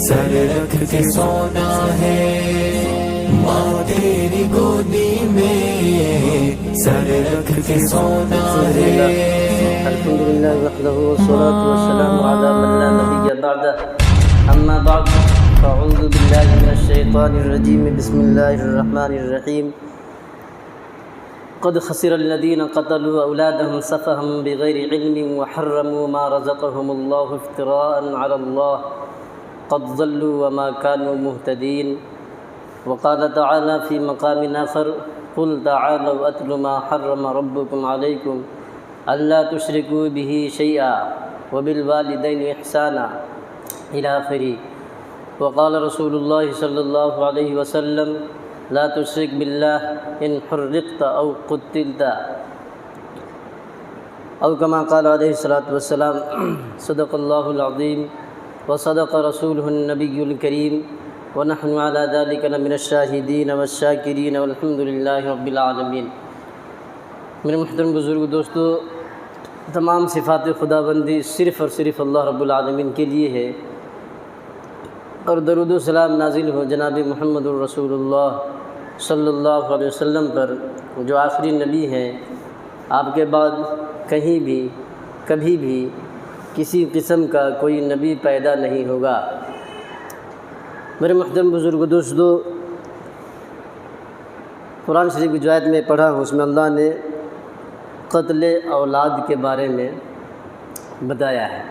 سر رکھ کے سونا ہے ماں تیری گودی میں، سر رکھ کے سونا ہے۔ الحمدللہ وحدہ والصلاة والسلام علی من لا نبی بعدہ، اما بعد فاعوذ باللہ من الشیطان الرجیم، بسم اللہ الرحمن الرحیم۔ قد خسر الذین قتلوا اولادهم سفہا بغیر علم وحرموا ما رزقهم اللہ افتراء علی اللہ قد ضلوا وما كانوا مهتدین۔ وقال تعالی فی مقام آخر قل تعالوا اتل ما حرم ربکم علیکم الا تشرکوا به شیئا وبالوالدین احسانا الی آخرہ۔ وقال رسول اللہ صلی اللہ علیہ وسلم لا تشرک باللہ ان حرقت او قتلت، او کما قال علیہ الصلاۃ والسلام۔ صدق اللہ العظیم وصدق رسولہ النبی الکریم، ونحن علی ذلک لمن الشاہدین والشاکرین والحمد للہ رب العالمین۔ میرے محترم بزرگ دوستو، تمام صفات خداوندی صرف اور صرف اللہ رب العالمین کے لیے ہے، اور درود و سلام نازل ہو جناب محمد الرسول اللہ صلی اللہ علیہ وسلم پر، جو آخری نبی ہیں۔ آپ کے بعد کہیں بھی کبھی بھی کسی قسم کا کوئی نبی پیدا نہیں ہوگا۔ میرے محترم بزرگ دوستو، قرآن شریف کی جو آیت میں پڑھا ہوں، اس میں اللہ نے قتل اولاد کے بارے میں بتایا ہے۔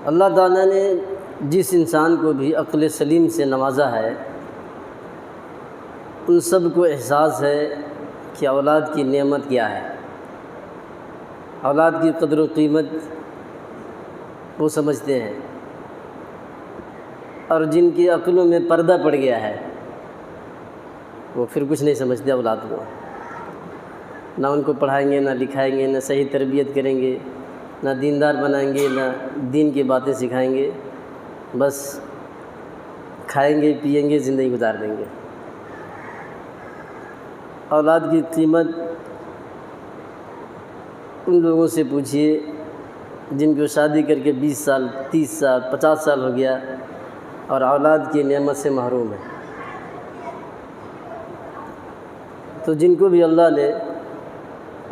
اللہ تعالیٰ نے جس انسان کو بھی عقل سلیم سے نوازا ہے، ان سب کو احساس ہے کہ اولاد کی نعمت کیا ہے، اولاد کی قدر و قیمت وہ سمجھتے ہیں، اور جن کی عقلوں میں پردہ پڑ گیا ہے وہ پھر کچھ نہیں سمجھتے اولاد کو، نہ ان کو پڑھائیں گے، نہ لکھائیں گے، نہ صحیح تربیت کریں گے، نہ دیندار بنائیں گے، نہ دین کی باتیں سکھائیں گے، بس کھائیں گے پئیں گے، زندگی گزار دیں گے۔ اولاد کی قیمت ان لوگوں سے پوچھیے جن کو شادی کر کے 20 سال 30 سال 50 سال ہو گیا اور اولاد کی نعمت سے محروم ہے۔ تو جن کو بھی اللہ نے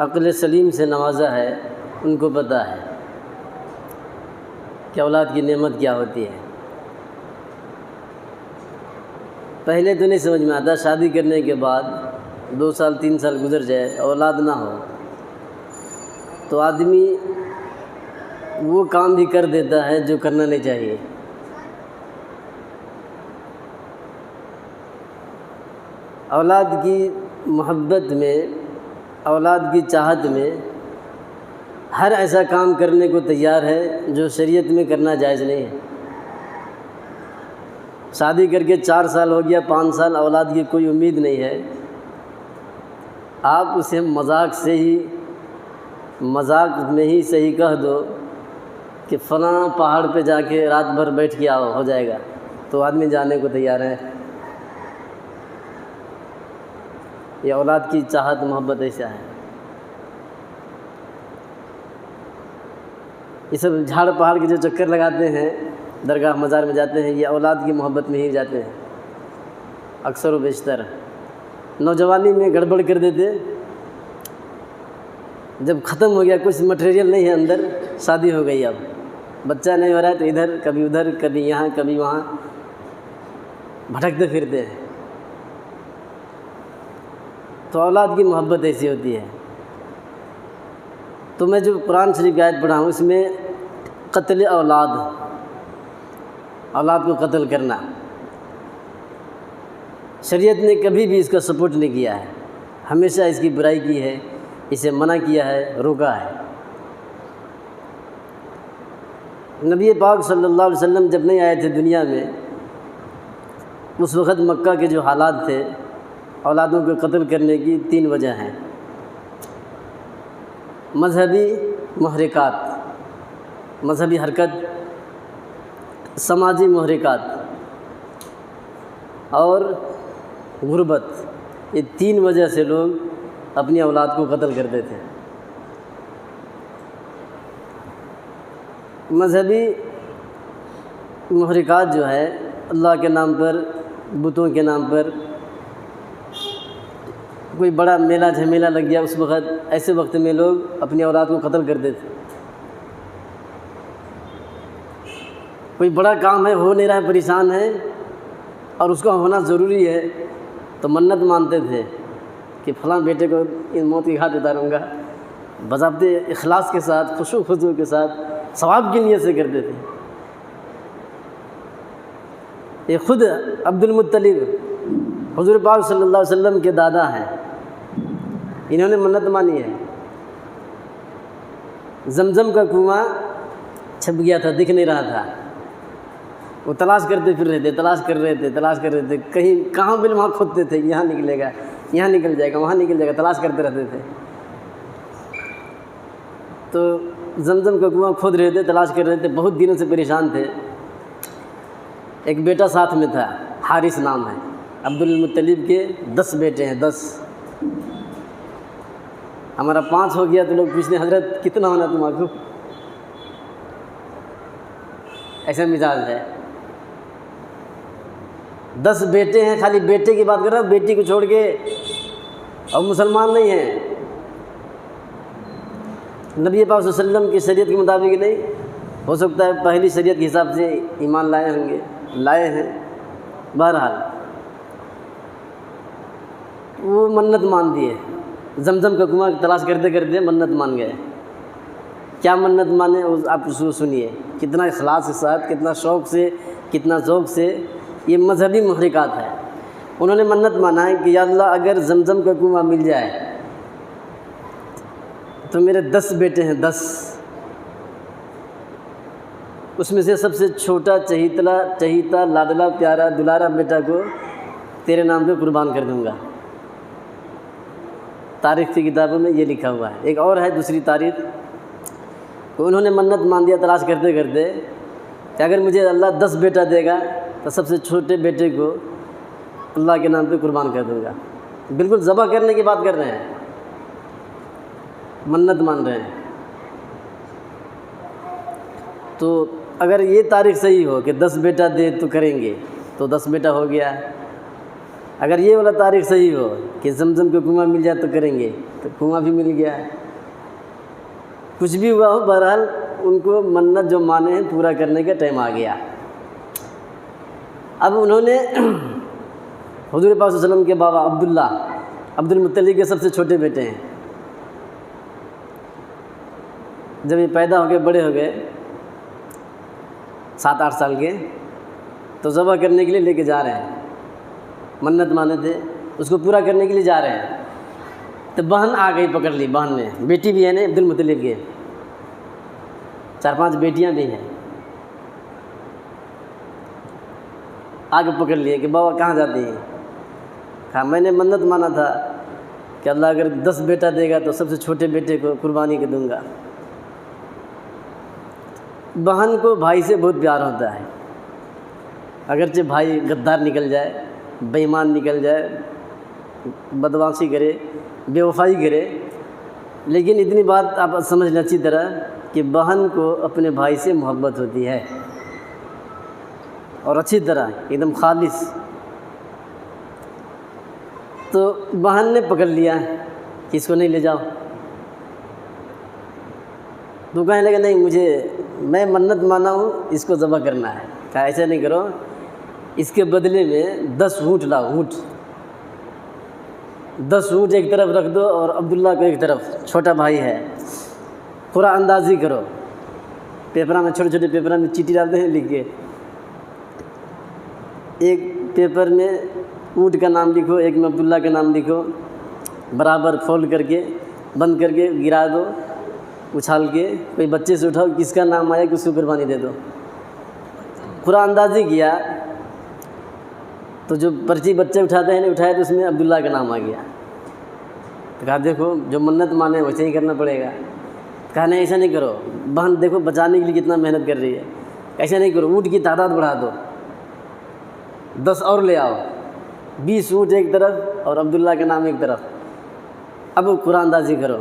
عقل سلیم سے نوازا ہے، ان کو پتہ ہے کہ اولاد کی نعمت کیا ہوتی ہے۔ پہلے تو نہیں سمجھ میں آتا، شادی کرنے کے بعد 2 سال 3 سال گزر جائے، اولاد نہ ہو تو آدمی وہ کام بھی کر دیتا ہے جو کرنا نہیں چاہیے۔ اولاد کی محبت میں، اولاد کی چاہت میں ہر ایسا کام کرنے کو تیار ہے جو شریعت میں کرنا جائز نہیں ہے۔ شادی کر کے 4 سال ہو گیا، 5 سال اولاد کی کوئی امید نہیں ہے، آپ اسے مذاق میں ہی صحیح کہہ دو کہ فلاں پہاڑ پہ جا کے رات بھر بیٹھ کے آؤ، ہو جائے گا، تو آدمی جانے کو تیار ہے۔ یہ اولاد کی چاہت محبت ایسا ہے۔ یہ سب جھاڑ پہاڑ کے جو چکر لگاتے ہیں، درگاہ مزار میں جاتے ہیں، یہ اولاد کی محبت میں ہی جاتے ہیں اکثر و بیشتر۔ نوجوانی میں گڑبڑ کر دیتے، جب ختم ہو گیا، کچھ مٹیریل نہیں ہے اندر، شادی ہو گئی، اب بچہ نہیں ہو رہا ہے تو ادھر کبھی یہاں کبھی وہاں بھٹکتے پھرتے ہیں۔ تو اولاد کی محبت ایسی ہوتی ہے۔ تو میں جو قرآن شریف کی آیت پڑھا ہوں، اس میں قتل اولاد کو قتل کرنا، شریعت نے کبھی بھی اس کا سپورٹ نہیں کیا ہے، ہمیشہ اس کی برائی کی ہے، اسے منع کیا ہے، روکا ہے۔ نبی پاک صلی اللہ علیہ وسلم جب نہیں آئے تھے دنیا میں، اس وقت مکہ کے جو حالات تھے، اولادوں کو قتل کرنے کی 3 وجہ ہیں۔ مذہبی محرکات، مذہبی حرکت، سماجی محرکات اور غربت، یہ 3 وجہ سے لوگ اپنی اولاد کو قتل کرتے تھے۔ مذہبی محرکات جو ہے اللہ کے نام پر، بتوں کے نام پر، کوئی بڑا میلہ جھمیلا لگ گیا اس وقت، ایسے وقت میں لوگ اپنی اولاد کو قتل کر دیتے. کوئی بڑا کام ہے، ہو نہیں رہا ہے، پریشان ہے اور اس کا ہونا ضروری ہے، تو منت مانتے تھے کہ فلاں بیٹے کو ان موت کی گھاٹ اتاروں گا، باضابطے اخلاص کے ساتھ، خشوع خضوع کے ساتھ، ثواب کی نیت سے کرتے تھے. یہ خود عبد المطلب حضور پاک صلی اللہ علیہ وسلم کے دادا ہیں، انہوں نے منت مانی ہے. زمزم کا کنواں چھپ گیا تھا، دکھ نہیں رہا تھا، وہ تلاش کرتے پھر رہے تھے، تلاش کر رہے تھے، کہیں کہاں بل وہاں کھودتے تھے، یہاں نکلے گا، یہاں نکل جائے گا، وہاں نکل جائے گا، تلاش کرتے رہتے تھے. تو زمزم کا کنواں کھود رہے تھے، تلاش کر رہے تھے، بہت دنوں سے پریشان تھے. ایک بیٹا ساتھ میں تھا، حارث نام ہے. عبد المطلب کے 10 بیٹے ہیں، 10. ہمارا 5 ہو گیا تو لوگ پوچھتے حضرت کتنا ہونا تمہارا؟ ایسا مزاج ہے. 10 بیٹے ہیں، خالی بیٹے کی بات کر رہا ہوں، بیٹی کو چھوڑ کے، اور مسلمان نہیں ہیں. نبی پاک صلی اللہ علیہ وسلم کی شریعت کے مطابق نہیں، ہو سکتا ہے پہلی شریعت کے حساب سے ایمان لائے ہوں گے، لائے ہیں. بہرحال وہ منت مان دیے، زمزم کا کنواں تلاش کرتے کرتے منت مان گئے. کیا منت مانے آپ سنیے، کتنا اخلاص کے ساتھ، کتنا شوق سے، کتنا ذوق سے. یہ مذہبی محرکات ہے. انہوں نے منت مانا ہے کہ یا اللہ اگر زمزم کا کنواں مل جائے تو میرے 10 بیٹے ہیں، 10، اس میں سے سب سے چھوٹا چہیتا لاڈلا پیارا دلارا بیٹا کو تیرے نام پہ قربان کر دوں گا. تاریخ کی کتابوں میں یہ لکھا ہوا ہے. ایک اور ہے دوسری تاریخ، تو انہوں نے منت مان دیا تلاش کرتے کرتے کہ اگر مجھے اللہ 10 بیٹا دے گا تو سب سے چھوٹے بیٹے کو اللہ کے نام پہ قربان کر دوں گا. بالکل ذبح کرنے کی بات کر رہے ہیں، منت مان رہے ہیں. تو اگر یہ تاریخ صحیح ہو کہ 10 بیٹا دے تو کریں گے، تو 10 بیٹا ہو گیا. اگر یہ والا تاریخ صحیح ہو کہ زمزم کا کنواں مل جائے تو کریں گے، تو کنواں بھی مل گیا. کچھ بھی ہوا ہو، بہرحال ان کو منت جو مانے ہیں پورا کرنے کا ٹائم آ گیا. اب انہوں نے حضور پاک صلی اللہ علیہ وسلم کے بابا عبداللہ، عبد المطلب کے سب سے چھوٹے بیٹے ہیں، جب یہ پیدا ہو گئے، بڑے ہو گئے 7-8 سال کے، تو ذبح کرنے کے لیے لے کے جا رہے ہیں. منت مانے تھے، اس کو پورا کرنے کے لیے جا رہے ہیں. تو بہن آ گئی، پکڑ لی. بہن نے، بیٹی بھی ہے نا عبد المطلب کے، 4-5 بیٹیاں بھی ہیں. آگے پکڑ لیے کہ بابا کہاں جاتی ہیں؟ کہا میں نے منت مانا تھا کہ اللہ اگر 10 بیٹا دے گا تو سب سے چھوٹے بیٹے کو قربانی کے دوں گا. بہن کو بھائی سے بہت پیار ہوتا ہے، اگرچہ بھائی غدار نکل جائے، بے ایمان نکل جائے، بدمعاشی کرے، بے وفائی کرے، لیکن اتنی بات آپ سمجھ لیں اچھی طرح کہ بہن کو اپنے بھائی سے محبت ہوتی ہے، اور اچھی طرح ایک دم خالص. تو بہن نے پکڑ لیا کہ اس کو نہیں لے جاؤ. تو کہنے لگا نہیں، میں منت مانا ہوں، اس کو ذبح کرنا ہے. کہا ایسا نہیں کرو، اس کے بدلے میں 10 اونٹ لاؤ. اونٹ 10 اونٹ ایک طرف رکھ دو اور عبداللہ کو ایک طرف، چھوٹا بھائی ہے. پورا اندازی کرو. پیپرہ میں، چھوٹے چھوٹے پیپرہ میں چیٹی ڈالتے ہیں لکھ کے، ایک پیپر میں اونٹ کا نام لکھو، ایک میں عبداللہ کا نام لکھو، برابر فولڈ کر کے بند کر کے گرا دو، اچھال کے کوئی بچے سے اٹھاؤ، کس کا نام آیا کہ اس کو قربانی دے دو. پورا اندازی کیا تو جو پرچی بچے اٹھاتے ہیں اٹھایا تو اس میں عبداللہ کا نام آ گیا. تو کہا دیکھو جو منت مانے ویسے ہی کرنا پڑے گا. کہا نہیں ایسا نہیں کرو، بہن دیکھو بچانے کے لیے کتنا محنت کر رہی ہے، ایسا نہیں کرو، اونٹ کی تعداد بڑھا دو، 10 اور لے آؤ، 20 اونٹ ایک طرف اور عبداللہ کا نام ایک طرف. اب قرآن اندازی کرو.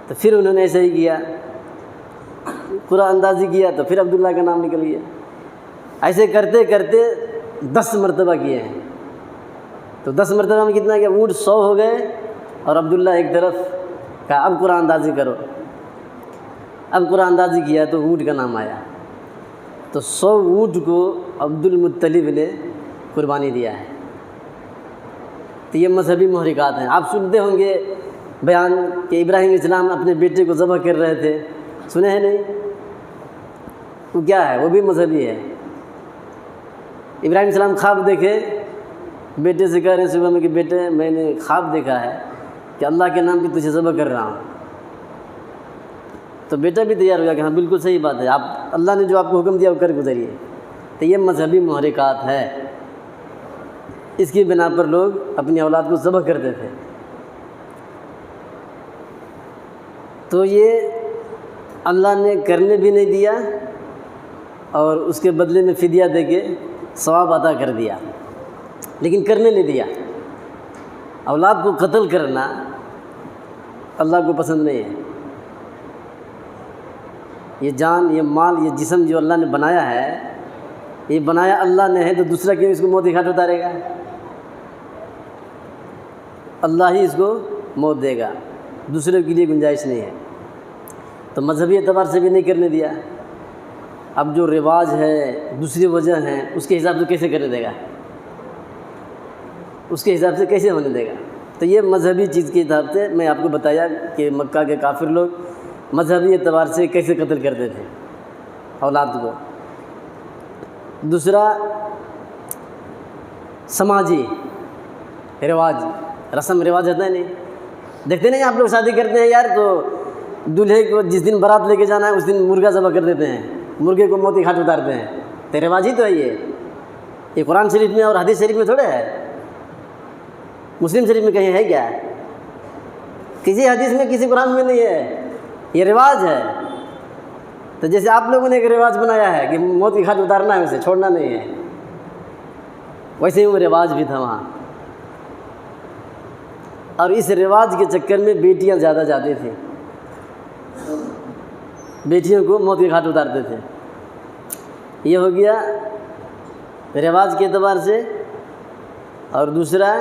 تو پھر انہوں نے ایسا ہی کیا. قرآن اندازی کیا تو پھر عبداللہ کا نام نکل گیا. ایسے کرتے کرتے 10 مرتبہ کیے ہیں. تو 10 مرتبہ میں کتنا کیا؟ اونٹ 100 ہو گئے اور عبداللہ ایک طرف کہا اب قرآن اندازی کرو. اب قرآن اندازی کیا تو اونٹ کا نام آیا. تو 100 اونٹ کو عبد المطلب نے قربانی دیا ہے. تو یہ مذہبی محرکات ہیں. آپ سنتے ہوں گے بیان کہ ابراہیم علیہ السلام اپنے بیٹے کو ذبح کر رہے تھے، سنے ہیں نہیں؟ وہ کیا ہے؟ وہ بھی مذہبی ہے. ابراہیم علیہ السلام خواب دیکھے، بیٹے سے کہہ رہے ہیں صبح میں کہ بیٹے میں نے خواب دیکھا ہے کہ اللہ کے نام پہ تجھے ذبح کر رہا ہوں. تو بیٹا بھی تیار ہو گیا کہ ہاں بالکل صحیح بات ہے، آپ اللہ نے جو آپ کو حکم دیا وہ کر گزریے. تو یہ مذہبی محرکات ہے. اس کی بنا پر لوگ اپنی اولاد کو ذبح کرتے تھے. تو یہ اللہ نے کرنے بھی نہیں دیا اور اس کے بدلے میں فدیہ دے کے ثواب عطا کر دیا، لیکن کرنے نہیں دیا. اولاد کو قتل کرنا اللہ کو پسند نہیں ہے. یہ جان، یہ مال، یہ جسم جو اللہ نے بنایا ہے، یہ بنایا اللہ نے ہے، تو دوسرا کیوں اس کو موت کی گھاٹ اتارے گا؟ اللہ ہی اس کو موت دے گا، دوسرے کے لیے گنجائش نہیں ہے. تو مذہبی اعتبار سے بھی نہیں کرنے دیا. اب جو رواج ہے، دوسری وجہ ہیں، اس کے حساب سے کیسے کرنے دے گا؟ اس کے حساب سے کیسے ہونے دے گا؟ تو یہ مذہبی چیز کے حساب سے میں آپ کو بتایا کہ مکہ کے کافر لوگ مذہبی اعتبار سے کیسے قتل کرتے تھے اولاد کو. دوسرا سماجی رواج، رسم رواج ہوتا ہے نہیں؟ دیکھتے نہیں آپ لوگ شادی کرتے ہیں یار، تو دولہے کو جس دن بارات لے کے جانا ہے اس دن مرغا ذبح کر دیتے ہیں، مرغے کو موت کی گھاٹ اتارتے ہیں. تو رواج ہی تو ہے یہ قرآن شریف میں اور حدیث شریف میں تھوڑے ہے. مسلم شریف میں کہیں ہے کیا؟ کسی حدیث میں، کسی قرآن میں نہیں ہے. یہ رواج ہے. تو جیسے آپ لوگوں نے ایک رواج بنایا ہے کہ موت کی گھاٹ اتارنا ہے، اسے چھوڑنا نہیں ہے، ویسے ہی وہ رواج بھی تھا وہاں. اور اس رواج کے چکر میں بیٹیاں زیادہ جاتی تھیں، بیٹیوں کو موت کی گھاٹ اتارتے تھے. یہ ہو گیا رواج کے اعتبار سے، اور دوسرا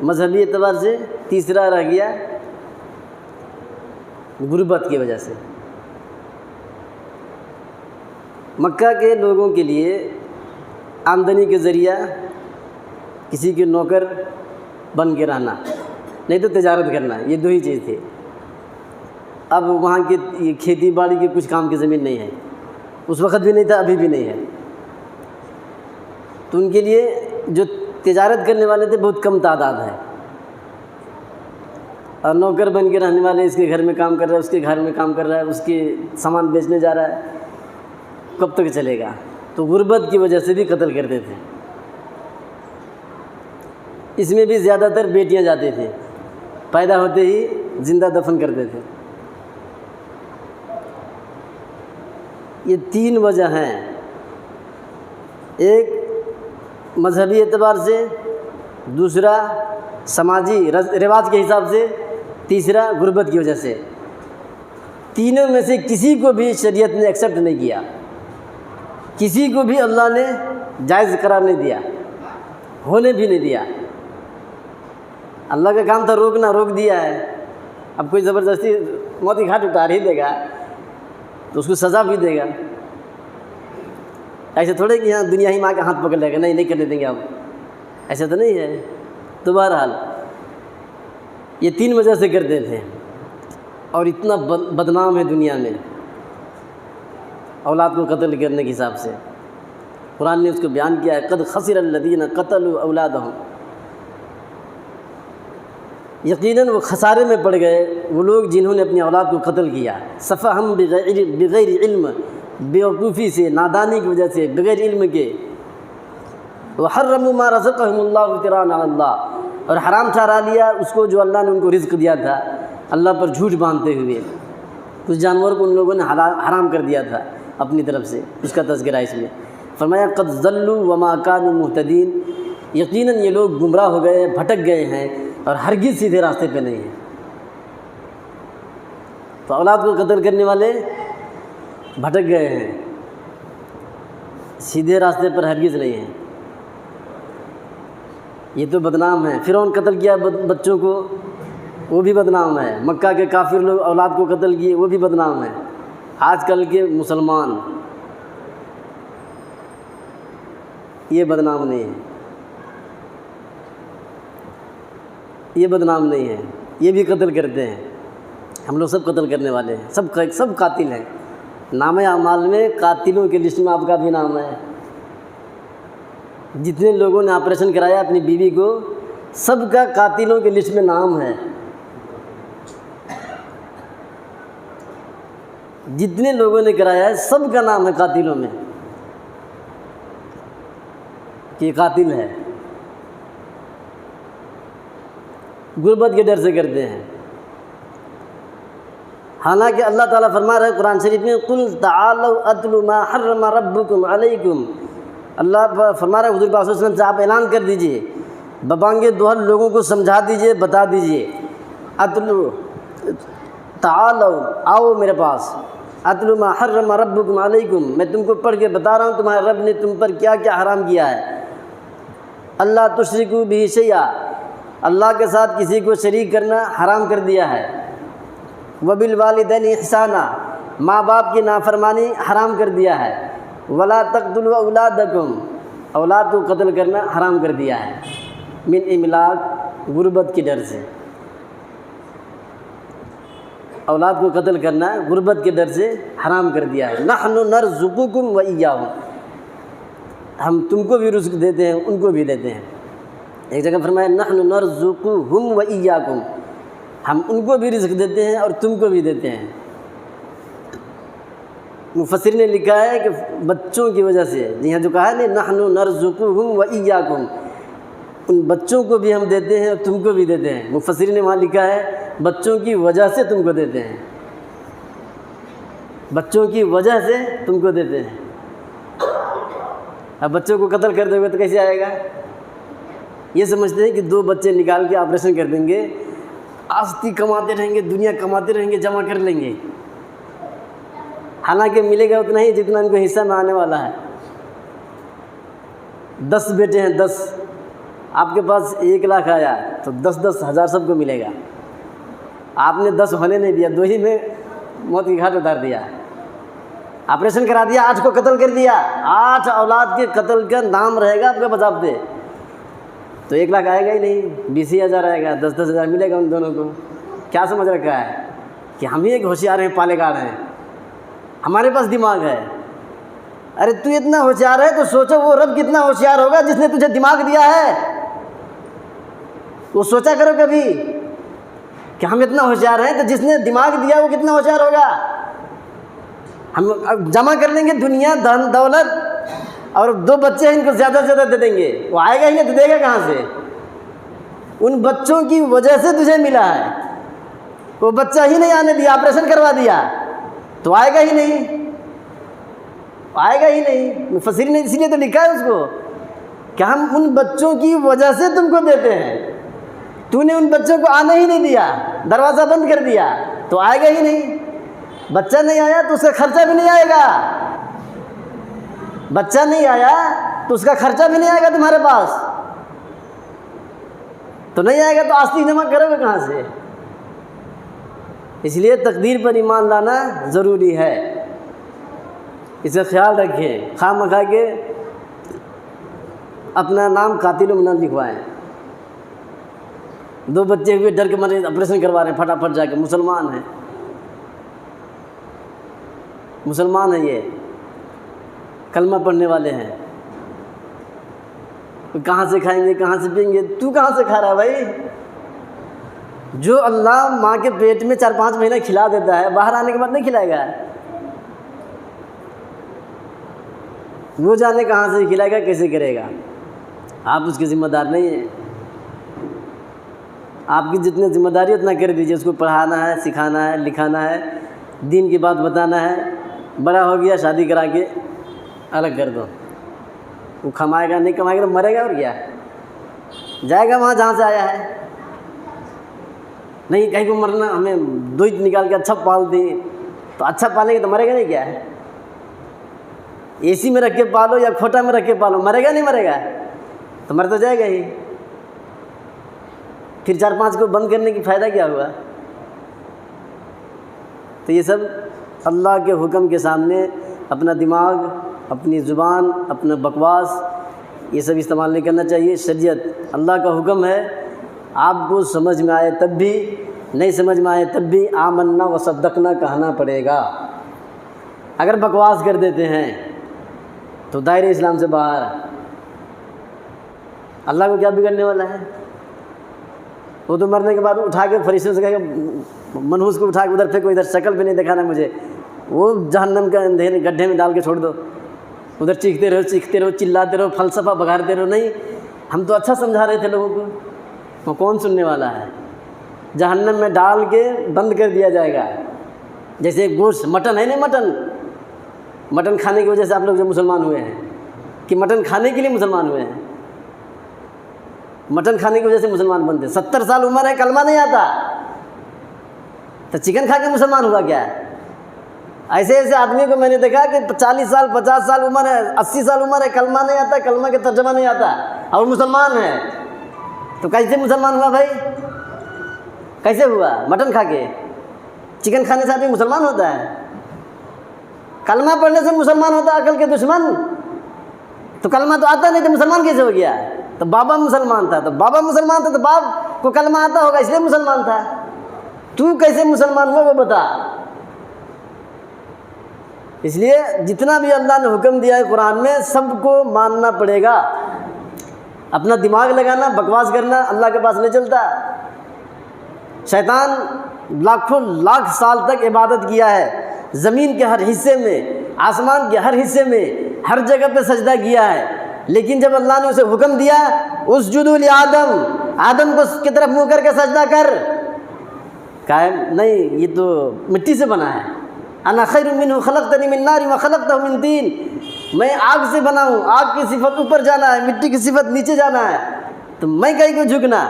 مذہبی اعتبار سے. تیسرا رہ گیا غربت کی وجہ سے. مکہ کے لوگوں کے لیے آمدنی کے ذریعہ کسی کے نوکر بن کے رہنا، نہیں تو تجارت کرنا، یہ 2 ہی چیز تھی. اب وہاں کی کھیتی باڑی کی کچھ کام کی زمین نہیں ہے، اس وقت بھی نہیں تھا، ابھی بھی نہیں ہے. تو ان کے لیے جو تجارت کرنے والے تھے بہت کم تعداد ہے، اور نوکر بن کے رہنے والے اس کے گھر میں کام کر رہا ہے، اس کے گھر میں کام کر رہا ہے، اس کے سامان بیچنے جا رہا ہے، کب تک چلے گا؟ تو غربت کی وجہ سے بھی قتل کرتے تھے. اس میں بھی زیادہ تر بیٹیاں جاتی تھیں، پیدا ہوتے ہی زندہ دفن کرتے تھے. یہ 3 وجہ ہیں، ایک مذہبی اعتبار سے، دوسرا سماجی رواج کے حساب سے، تیسرا غربت کی وجہ سے. تینوں میں سے کسی کو بھی شریعت نے ایکسیپٹ نہیں کیا، کسی کو بھی اللہ نے جائز قرار نہیں دیا، ہونے بھی نہیں دیا. اللہ کا کام تھا روکنا، روک دیا ہے. اب کوئی زبردستی موت کی گھاٹ اتار ہی دے گا تو اس کو سزا بھی دے گا. ایسے تھوڑے کہ یہاں دنیا ہی ماں کا ہاتھ پکڑ لے گا، نہیں کرنے دیں گے اب، ایسا تو نہیں ہے. تو بہرحال یہ 3 وجہ سے کرتے تھے، اور اتنا بدنام ہے دنیا میں اولاد کو قتل کرنے کے حساب سے. قرآن نے اس کو بیان کیا ہے، قد خسر الذین قتلوا اولادہم، یقیناً وہ خسارے میں پڑ گئے وہ لوگ جنہوں نے اپنی اولاد کو قتل کیا. سفہم بغیر علم، بیوقوفی سے، نادانی کی وجہ سے، بغیر علم کے. وحرموا ما رزقهم اللہ ابتغاء علی اللہ، اور حرام ٹھہرا لیا اس کو جو اللہ نے ان کو رزق دیا تھا، اللہ پر جھوٹ باندھتے ہوئے. کچھ جانور کو ان لوگوں نے حرام کر دیا تھا اپنی طرف سے، اس کا تذکرہ اس میں فرمایا قد ضلوا وما كانوا مهتدین، یقیناً یہ لوگ گمراہ ہو گئے، بھٹک گئے ہیں، اور ہرگز سیدھے راستے پہ نہیں ہیں. تو اولاد کو قتل کرنے والے بھٹک گئے ہیں، سیدھے راستے پر ہرگز نہیں ہیں، یہ تو بدنام ہے۔ فرعون قتل کیا بچوں کو، وہ بھی بدنام ہے۔ مکہ کے کافر لوگ اولاد کو قتل کیے، وہ بھی بدنام ہے۔ آج کل کے مسلمان یہ بدنام نہیں ہے، یہ بدنام نہیں ہے، یہ بھی قتل کرتے ہیں۔ ہم لوگ سب قتل کرنے والے ہیں، سب قاتل ہیں۔ نام اعمال میں قاتلوں کی لسٹ میں آپ کا بھی نام ہے۔ جتنے لوگوں نے آپریشن کرایا اپنی بیوی کو، سب کا قاتلوں کی لسٹ میں نام ہے۔ جتنے لوگوں نے کرایا ہے سب کا نام ہے قاتلوں میں کہ قاتل ہے۔ غربت کے ڈر سے کرتے ہیں، حالانکہ اللہ تعالیٰ فرما رہا ہے قرآن شریف میں قُلْ تَعَالَوْا أَتْلُ مَا حَرَّمَ رَبُّكُمْ عَلَيْكُمْ۔ اللہ فرما رہا ہے حضور پاک صلی اللہ علیہ وسلم سے آپ اعلان کر دیجئے، ببانگ دوہل لوگوں کو سمجھا دیجئے، بتا دیجئے۔ اتلو تعالوا، آؤ میرے پاس، اتلو ما حرم ربکم علیکم، میں تم کو پڑھ کے بتا رہا ہوں تمہارے رب نے تم پر کیا کیا حرام کیا ہے۔ اللہ تشرکوا بہ شیئا، اللہ کے ساتھ کسی کو شریک کرنا حرام کر دیا ہے۔ وبالوالدین احسانا، ماں باپ کی نافرمانی حرام کر دیا ہے۔ ولا تقتلوا اولادکم، اولاد کو قتل کرنا حرام کر دیا ہے۔ من املاق، غربت کے ڈر سے، اولاد کو قتل کرنا غربت کے ڈر سے حرام کر دیا ہے۔ نحن نرزقکم و ایاہم، ہم تم کو بھی رزق دیتے ہیں ان کو بھی دیتے ہیں۔ ایک جگہ فرمایا نحن نرزقہم و ایاکم، ہم ان کو بھی رزق دیتے ہیں اور تم کو بھی دیتے ہیں۔ مفسر نے لکھا ہے کہ بچوں کی وجہ سے، جی ہاں جو کہا ہے نحن نرزقہم و ایاکم، ان بچوں کو بھی ہم دیتے ہیں اور تم کو بھی دیتے ہیں۔ مفسر نے وہاں لکھا ہے بچوں کی وجہ سے تم کو دیتے ہیں، بچوں کی وجہ سے تم کو دیتے ہیں۔ اب بچوں کو قتل کر دو گے تو کیسے آئے گا؟ یہ سمجھتے ہیں کہ 2 بچے نکال کے آپریشن کر دیں گے، آستی کماتے رہیں گے، دنیا کماتے رہیں گے، جمع کر لیں گے، حالانکہ ملے گا اتنا ہی جتنا ان کو حصہ میں آنے والا ہے۔ 10 بیٹے ہیں، 10، آپ کے پاس 1 لاکھ آیا تو 10 ہزار سب کو ملے گا۔ آپ نے 10 ہونے نہیں دیا، 2 ہی میں موت کی گھاٹ اتار دیا، آپریشن کرا دیا، 8 کو قتل کر دیا۔ 8 اولاد کے قتل کا نام رہے گا آپ کے باضابطے، تو 1 لاکھ آئے گا ہی نہیں، 20 ہزار آئے گا، 10 ہزار ملے گا ان دونوں کو۔ کیا سمجھ رکھا ہے کہ ہم ہی ایک ہوشیار ہیں، پالے گار ہیں، ہمارے پاس دماغ ہے۔ ارے تو اتنا ہوشیار ہے تو سوچو وہ رب کتنا ہوشیار ہوگا جس نے تجھے دماغ دیا ہے، وہ سوچا کرو کبھی کہ ہم اتنا ہوشیار ہیں تو جس نے دماغ دیا وہ کتنا ہوشیار ہوگا۔ ہم جمع کر لیں گے دنیا، دھن دولت، اور 2 بچے ہیں ان کو زیادہ سے زیادہ دے دیں گے، وہ آئے گا ہی نہیں تو دے گا کہاں سے؟ ان بچوں کی وجہ سے تجھے ملا ہے، وہ بچہ ہی نہیں آنے دیا، آپریشن کروا دیا تو آئے گا ہی نہیں، آئے گا ہی نہیں۔ مفسر نے اسی لیے تو لکھا ہے اس کو کہ ہم ان بچوں کی وجہ سے تم کو دیتے ہیں، تو نے ان بچوں کو آنے ہی نہیں دیا، دروازہ بند کر دیا تو آئے گا ہی نہیں۔ بچہ نہیں آیا تو اس کا خرچہ بھی نہیں آئے گا، بچہ نہیں آیا تو اس کا خرچہ بھی نہیں آئے گا تمہارے پاس، تو نہیں آئے گا تو آستی جمع کرو گے کہاں سے؟ اس لیے تقدیر پر ایمان لانا ضروری ہے، اسے خیال رکھیں، خواہ مخواہ کے اپنا نام قاتلوں میں نہ لکھوائیں۔ 2 بچے ہوئے ڈر کے مارے آپریشن کروا رہے ہیں پھٹافٹ جا کے، مسلمان ہیں، مسلمان ہیں، یہ کلمہ پڑھنے والے ہیں، کہاں سے کھائیں گے، کہاں سے پئیں گے؟ تو کہاں سے کھا رہا ہے بھائی؟ جو اللہ ماں کے پیٹ میں 4-5 مہینے کھلا دیتا ہے، باہر آنے کے بعد نہیں کھلائے گا، وہ جانے کہاں سے کھلائے گا، کیسے کرے گا؟ آپ اس کے ذمہ دار نہیں ہیں۔ آپ کی جتنے ذمہ داری اتنا کر دیجیے، اس کو پڑھانا ہے، سکھانا ہے، لکھانا ہے، دین کی بات بتانا ہے۔ بڑا ہو گیا شادی کرا کے الگ کر دو، وہ کمائے گا نہیں کمائے گا تو مرے گا، اور کیا جائے گا وہاں جہاں سے آیا ہے۔ نہیں کہیں کو مرنا، ہمیں 2 نکال کے اچھا پال دی، تو اچھا پالیں گے تو مرے گا نہیں، کیا ہے؟ اے سی میں رکھ کے پالو یا کھوٹا میں رکھ کے پالو، مرے گا نہیں مرے گا؟ تو مر تو جائے گا ہی، پھر 4-5 کو بند کرنے کی فائدہ کیا ہوا؟ تو یہ سب اللہ کے حکم کے سامنے اپنا دماغ، اپنی زبان، اپنا بکواس یہ سب استعمال نہیں کرنا چاہیے۔ شریعت اللہ کا حکم ہے، آپ کو سمجھ میں آئے تب بھی، نہیں سمجھ میں آئے تب بھی آمنا و صدقنا کہنا پڑے گا۔ اگر بکواس کر دیتے ہیں تو دائرہ اسلام سے باہر، اللہ کو کیا بگڑنے والا ہے؟ وہ تو مرنے کے بعد اٹھا کے فرشتوں سے کہے گا منحوس کو اٹھا کے ادھر پھینکو، ادھر شکل بھی نہیں دکھانا مجھے، وہ جہنم کے اندھیرے گڈھے میں ڈال کے چھوڑ دو، ادھر چیختے رہو چلاتے رہو، فلسفہ بگاڑتے رہو۔ نہیں، ہم تو اچھا سمجھا رہے تھے لوگوں کو، وہ کون سننے والا ہے؟ جہنم میں ڈال کے بند کر دیا جائے گا۔ جیسے گوشت، مٹن ہے نہیں، مٹن کھانے کی وجہ سے آپ لوگ جو مسلمان ہوئے ہیں، کہ مٹن کھانے کے لیے مسلمان ہوئے ہیں، مٹن کھانے کی وجہ سے مسلمان بنتے۔ 70 سال عمر ہے، کلمہ نہیں آتا تو چکن کھا کے مسلمان ہوا کیا؟ ایسے ایسے آدمی کو میں نے دیکھا کہ 40 سال 50 سال عمر ہے، 80 سال عمر ہے، کلمہ نہیں آتا، کلمہ کے ترجمہ نہیں آتا، اور مسلمان ہے۔ تو کیسے مسلمان ہوا بھائی؟ کیسے ہوا؟ مٹن کھا کے؟ چکن کھانے سے آدمی مسلمان ہوتا ہے؟ کلمہ پڑھنے سے مسلمان ہوتا ہے عقل کے دشمن؟ تو کلمہ تو آتا نہیں تو مسلمان کیسے ہو گیا؟ تو بابا مسلمان تھا، تو باپ کو کلمہ آتا ہوگا اس لیے مسلمان تھا۔ تو کیسے مسلمان ہوا وہ بتا۔ اس لیے جتنا بھی اللہ نے حکم دیا ہے قرآن میں سب کو ماننا پڑے گا۔ اپنا دماغ لگانا، بکواس کرنا اللہ کے پاس نہیں چلتا۔ شیطان لاکھوں لاکھ سال تک عبادت کیا ہے، زمین کے ہر حصے میں، آسمان کے ہر حصے میں، ہر جگہ پہ سجدہ کیا ہے، لیکن جب اللہ نے اسے حکم دیا اسجدوا لآدم، آدم کو کی طرف منہ کر کے سجدہ کر، کہا نہیں یہ تو مٹی سے بنا ہے، انا خیر منہ خلقتنی من نار وخلقتہ من طین، میں آگ سے بنا ہوں، آگ کی صفت اوپر جانا ہے، مٹی کی صفت نیچے جانا ہے، تو میں کہیں کو جھکنا؟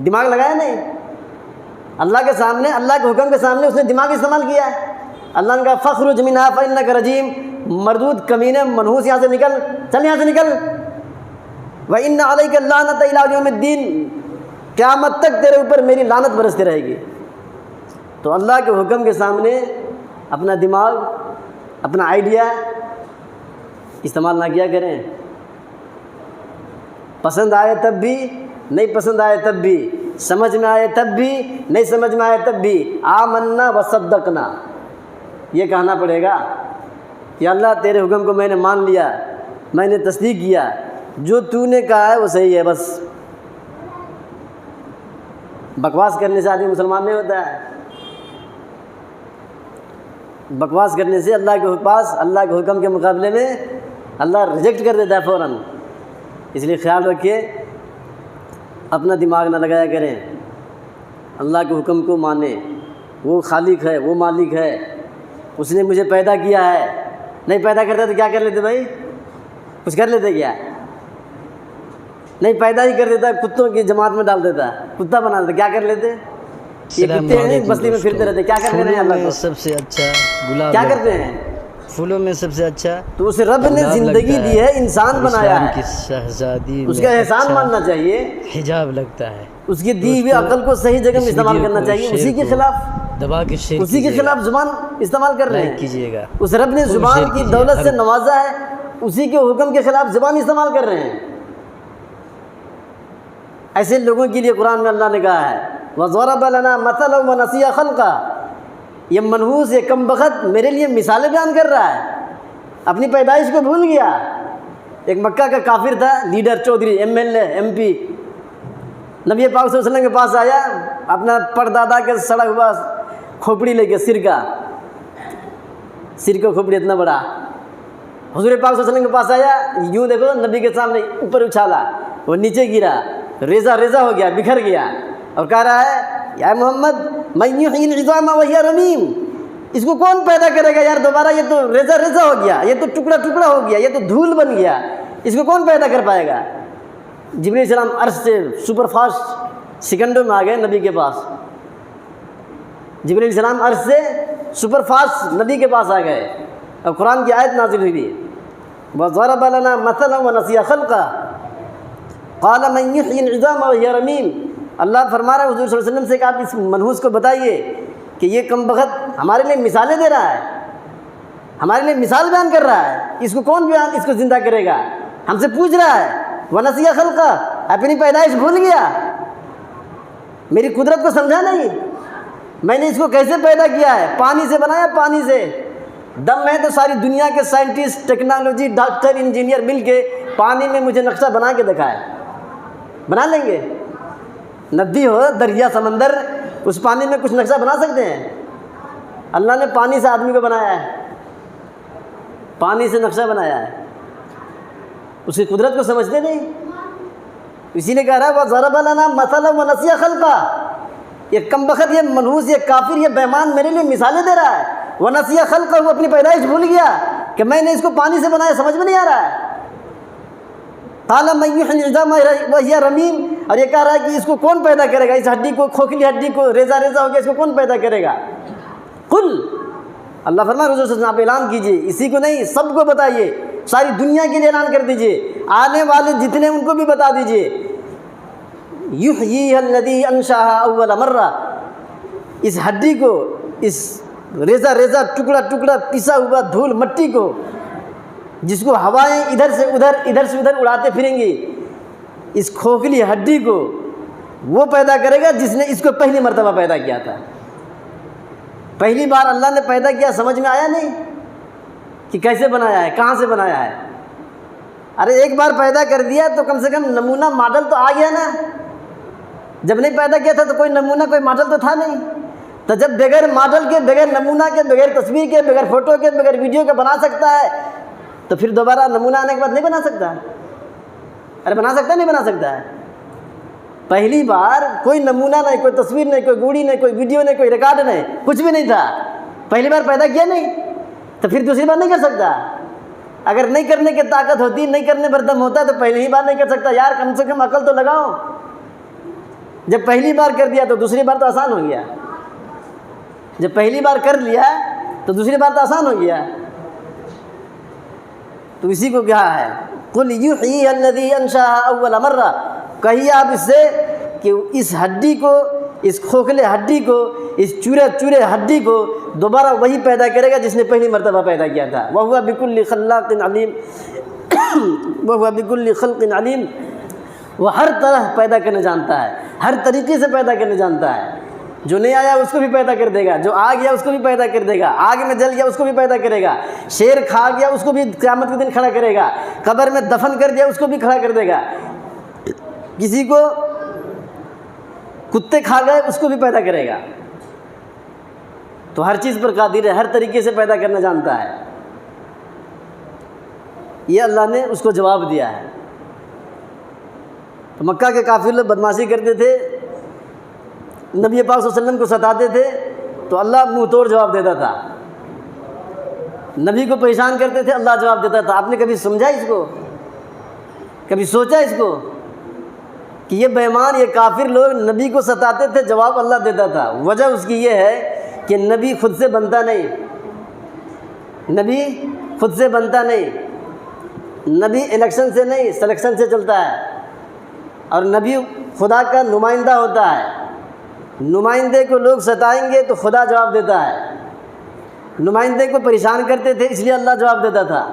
دماغ لگایا نہیں؟ اللہ کے سامنے، اللہ کے حکم کے سامنے اس نے دماغ استعمال کیا ہے۔ اللہ نے کہا فخرج منہا فإنک رجیم، مردود کمینے منحوس، یہاں سے نکل، چل یہاں سے نکل، وإن علیک اللعنۃ الی یوم الدین، قیامت تک تیرے اوپر میری لعنت برستی رہے گی۔ تو اللہ کے حکم کے سامنے اپنا دماغ، اپنا آئیڈیا استعمال نہ کیا کریں۔ پسند آئے تب بھی، نہیں پسند آئے تب بھی، سمجھ میں آئے تب بھی، نہیں سمجھ میں آئے تب بھی آمنا وصدقنا، یہ کہنا پڑے گا کہ اللہ تیرے حکم کو میں نے مان لیا، میں نے تصدیق کیا، جو تو نے کہا ہے وہ صحیح ہے۔ بس بکواس کرنے سے آدمی مسلمان نہیں ہوتا ہے۔ بکواس کرنے سے اللہ کے پاس، اللہ کے حکم کے مقابلے میں اللہ ریجیکٹ کر دیتا ہے فوراً۔ اس لیے خیال رکھیے، اپنا دماغ نہ لگایا کریں، اللہ کے حکم کو مانیں۔ وہ خالق ہے، وہ مالک ہے، اس نے مجھے پیدا کیا ہے۔ نہیں پیدا کرتا تو کیا کر لیتے بھائی؟ کچھ کر لیتے کیا؟ نہیں پیدا ہی کر دیتا، کتوں کی جماعت میں ڈال دیتا، کتا بنا دیتا، کیا کر لیتے؟ یہ کتے ہیں بستی میں پھرتے رہتے، کیا کر رہے ہیں؟ اللہ کو سب سے اچھا گلاب کیا کرتے ہیں؟ پھولوں میں سب سے اچھا تو اسے رب نے زندگی دی ہے، انسان بنایا اسلام ہے، کی شہزادی اس کا احسان ماننا چاہیے، حجاب لگتا ہے، اس کی دی ہوئی عقل کو صحیح جگہ میں استعمال کرنا چاہیے۔ اسی کے خلاف دبا کے شیر اسی کے خلاف زبان استعمال کر رہے ہیں۔ کیجیے گا، اس رب نے زبان کی دولت سے نوازا ہے، اسی کے حکم کے خلاف زبان استعمال کر رہے ہیں۔ ایسے لوگوں کے لیے قرآن میں اللہ نے کہا ہے وَضَرَبَ لَنَا مَثَلًا وَنَسِيَ خَلْقًا، یہ منحوس، یہ کم بخت میرے لیے مثالیں بیان کر رہا ہے، اپنی پیدائش کو بھول گیا۔ ایک مکہ کا کافر تھا، لیڈر، چودھری، MLA، MP، نبی پاک صلی اللہ علیہ وسلم کے پاس آیا، اپنا پردادا کے سڑا ہوا کھوپڑی لے کے، سر کا کھوپڑی اتنا بڑا، حضور پاک صلی اللہ علیہ وسلم کے پاس آیا، یوں دیکھو نبی کے سامنے اوپر اچھالا، وہ نیچے گرا، ریزہ ریزہ ہو گیا، بکھر گیا، اور کہہ رہا ہے یا محمد من یحیی العظام وہی رمیم، اس کو کون پیدا کرے گا یار دوبارہ؟ یہ تو ریزہ ریزہ ہو گیا، یہ تو ٹکڑا ٹکڑا ہو گیا، یہ تو دھول بن گیا، اس کو کون پیدا کر پائے گا؟ جبریل علیہ السلام عرش سے سپر فاسٹ سیکنڈوں میں آ گئے نبی کے پاس، جبریل علیہ السلام عرش سے سپر فاسٹ نبی کے پاس آ گئے، اور قرآن کی آیت نازل ہوئی، وضرب لنا مثلا ونسی خلقہ قال من یحیی العظام وہی رمیم۔ اللہ فرما رہا ہے حضور صلی اللہ علیہ وسلم سے کہ آپ اس منحوس کو بتائیے کہ یہ کم بخت ہمارے لیے مثالیں دے رہا ہے، ہمارے لیے مثال بیان کر رہا ہے، اس کو کون بیان اس کو زندہ کرے گا؟ ہم سے پوچھ رہا ہے ونسی خلقہ، اپنی پیدائش بھول گیا، میری قدرت کو سمجھا نہیں، میں نے اس کو کیسے پیدا کیا ہے؟ پانی سے بنایا، پانی سے۔ دم ہے تو ساری دنیا کے سائنٹسٹ، ٹیکنالوجی، ڈاکٹر، انجینئر مل کے پانی میں مجھے نقشہ بنا کے دکھائے، بنا لیں گے؟ ندی ہو، دریا، سمندر، اس پانی میں کچھ نقشہ بنا سکتے ہیں؟ اللہ نے پانی سے آدمی کو بنایا ہے، پانی سے نقشہ بنایا ہے، اس کی قدرت کو سمجھتے نہیں، اسی لیے کہہ رہا ہے وَضَرَبَ لَنَا مَثَلًا وَنَسِيَ خَلْقَهُ۔ یہ کم بخت، یہ منحوس، یہ کافر، یہ بیمان میرے لیے مثالیں دے رہا ہے۔ وَنَسِيَ خَلْقَهُ، اپنی پیدائش بھول گیا کہ میں نے اس کو پانی سے بنایا، سمجھ میں نہیں آ رہا ہے۔ قَالَ مَن يُحْيِي الْعِظَامَ وَهِيَ رَمِيمٌ، اور یہ کہہ رہا ہے کہ اس کو کون پیدا کرے گا؟ اس ہڈی کو، کھوکھلی ہڈی کو، ریزہ ریزہ ہو گیا، اس کو کون پیدا کرے گا؟ قل، اللہ فرمائے حضور صلی اللہ علیہ وسلم آپ اعلان کیجئے، اسی کو نہیں سب کو بتائیے، ساری دنیا کے لیے اعلان کر دیجئے، آنے والے جتنے ان کو بھی بتا دیجئے۔ یحییھا الذی انشأھا اول مرہ، اس ہڈی کو، اس ریزہ ریزہ ٹکڑا ٹکڑا پسا ہوا دھول مٹی کو، جس کو ہوائیں ادھر سے ادھر اڑاتے پھریں گی، اس کھوکھلی ہڈی کو وہ پیدا کرے گا جس نے اس کو پہلی مرتبہ پیدا کیا تھا۔ پہلی بار اللہ نے پیدا کیا، سمجھ میں آیا نہیں کہ کیسے بنایا ہے، کہاں سے بنایا ہے؟ ارے ایک بار پیدا کر دیا تو کم سے کم نمونہ ماڈل تو آ گیا نا۔ جب نہیں پیدا کیا تھا تو کوئی نمونہ، کوئی ماڈل تو تھا نہیں، تو جب بغیر ماڈل کے، بغیر نمونہ کے، بغیر تصویر کے، بغیر فوٹو کے، بغیر ویڈیو کے بنا سکتا ہے تو پھر دوبارہ نمونہ آنے کے بعد نہیں بنا سکتا؟ ارے بنا سکتا ہے، نہیں بنا سکتا ہے؟ پہلی بار کوئی نمونہ نہیں، کوئی تصویر نہیں، کوئی گوڑی نہیں، کوئی ویڈیو نہیں، کوئی ریکارڈ نہیں، کچھ بھی نہیں تھا، پہلی بار پیدا کیا نہیں تو پھر دوسری بار نہیں کر سکتا؟ اگر نہیں کرنے کی طاقت ہوتی، نہیں کرنے پر دم ہوتا تو پہلی ہی بار نہیں کر سکتا یار، کم سے کم عقل تو لگاؤ۔ جب پہلی بار کر دیا تو دوسری بار تو آسان ہو گیا، جب پہلی بار کر لیا تو دوسری بار تو آسان ہو گیا۔ تو اسی کو کہا ہے قل یحییھا الذی انشأھا اول مرہ، کہیے آپ اس سے کہ اس ہڈی کو، اس کھوکھلے ہڈی کو، اس چورے چورے ہڈی کو دوبارہ وہی پیدا کرے گا جس نے پہلی مرتبہ پیدا کیا تھا۔ وَهُوَ بِكُلِّ خَلَّاقٍ عَلِيمٍ، وَهُوَ بِكُلِّ خَلْقٍ عَلِيمٍ، وہ ہر طرح پیدا کرنے جانتا ہے، ہر طریقے سے پیدا کرنے جانتا ہے۔ جو نہیں آیا اس کو بھی پیدا کر دے گا، جو آ گیا اس کو بھی پیدا کر دے گا، آگ میں جل گیا اس کو بھی پیدا کرے گا، شیر کھا گیا اس کو بھی قیامت کے دن کھڑا کرے گا، قبر میں دفن کر دیا اس کو بھی کھڑا کر دے گا، کسی کو کتے کھا گئے اس کو بھی پیدا کرے گا۔ تو ہر چیز پر قادر ہے، ہر طریقے سے پیدا کرنا جانتا ہے۔ یہ اللہ نے اس کو جواب دیا ہے۔ تو مکہ کے کافر لوگ بدمعاشی کرتے تھے، نبی پاک صلی اللہ علیہ وسلم کو ستاتے تھے تو اللہ منہ توڑ جواب دیتا تھا، نبی کو پریشان کرتے تھے اللہ جواب دیتا تھا۔ آپ نے کبھی سمجھا اس کو؟ کبھی سوچا اس کو کہ یہ بیمان، یہ کافر لوگ نبی کو ستاتے تھے، جواب اللہ دیتا تھا؟ وجہ اس کی یہ ہے کہ نبی خود سے بنتا نہیں، نبی خود سے بنتا نہیں، نبی الیکشن سے نہیں سلیکشن سے چلتا ہے، اور نبی خدا کا نمائندہ ہوتا ہے۔ نمائندے کو لوگ ستائیں گے تو خدا جواب دیتا ہے، نمائندے کو پریشان کرتے تھے اس لیے اللہ جواب دیتا تھا۔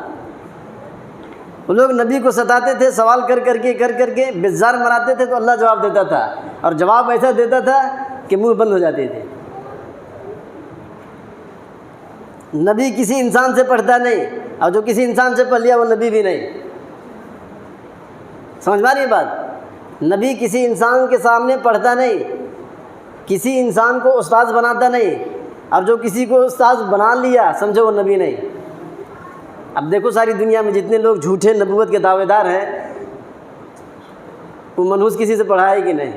وہ لوگ نبی کو ستاتے تھے، سوال کر کر کے بیزار مراتے تھے تو اللہ جواب دیتا تھا، اور جواب ایسا دیتا تھا کہ منہ بند ہو جاتے تھے۔ نبی کسی انسان سے پڑھتا نہیں، اور جو کسی انسان سے پڑھ لیا وہ نبی بھی نہیں۔ سمجھ میں آ رہی ہے بات؟ نبی کسی انسان کے سامنے پڑھتا نہیں، کسی انسان کو استاد بناتا نہیں، اور جو کسی کو استاد بنا لیا سمجھو وہ نبی نہیں۔ اب دیکھو ساری دنیا میں جتنے لوگ جھوٹے نبوت کے دعوے دار ہیں، وہ منحوس کسی سے پڑھا ہے کہ نہیں؟